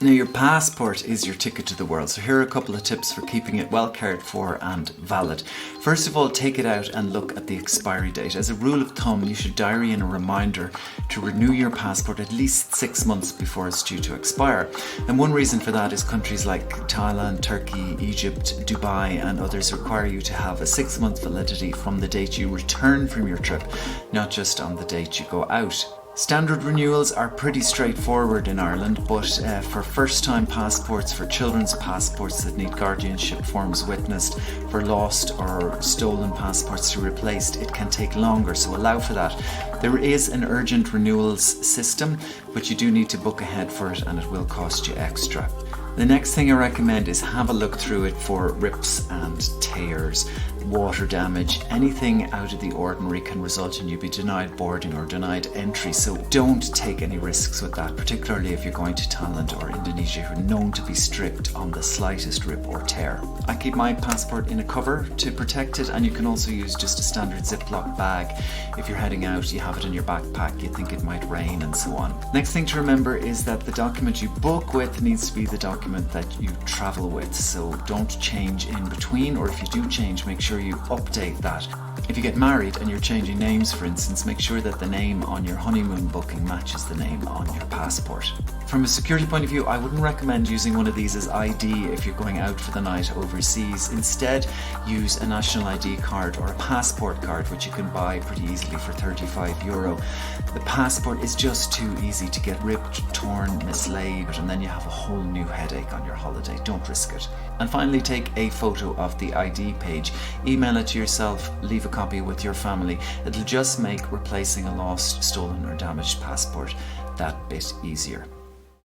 Now, your passport is your ticket to the world, so here are a couple of tips for keeping it well cared for and valid. First of all, take it out and look at the expiry date. As a rule of thumb, you should diary in a reminder to renew your passport at least 6 months before it's due to expire. And one reason for that is countries like Thailand, Turkey, Egypt, Dubai and others require you to have a 6-month validity from the date you return from your trip, not just on the date you go out. Standard renewals are pretty straightforward in Ireland, but for first-time passports, for children's passports that need guardianship forms witnessed, for lost or stolen passports to be replaced, it can take longer, so allow for that. There is an urgent renewals system, but you do need to book ahead for it and it will cost you extra. The next thing I recommend is have a look through it for rips and tears, water damage. Anything out of the ordinary can result in you being denied boarding or denied entry, so don't take any risks with that, particularly if you're going to Thailand or Indonesia, who are known to be strict on the slightest rip or tear. I keep my passport in a cover to protect it, and you can also use just a standard Ziploc bag. If you're heading out, you have it in your backpack, you think it might rain and so on. Next thing to remember is that the document you book with needs to be the document that you travel with, so don't change in between, or if you do change, make sure you update that. If you get married and you're changing names, for instance, make sure that the name on your honeymoon booking matches the name on your passport. From a security point of view, I wouldn't recommend using one of these as ID if you're going out for the night overseas. Instead, use a national ID card or a passport card, which you can buy pretty easily for €35. The passport is just too easy to get ripped, torn, mislaid, and then you have a whole new headache on your holiday. Don't risk it. And finally, take a photo of the ID page. Email it to yourself, leave a copy with your family. It'll just make replacing a lost, stolen or damaged passport that bit easier.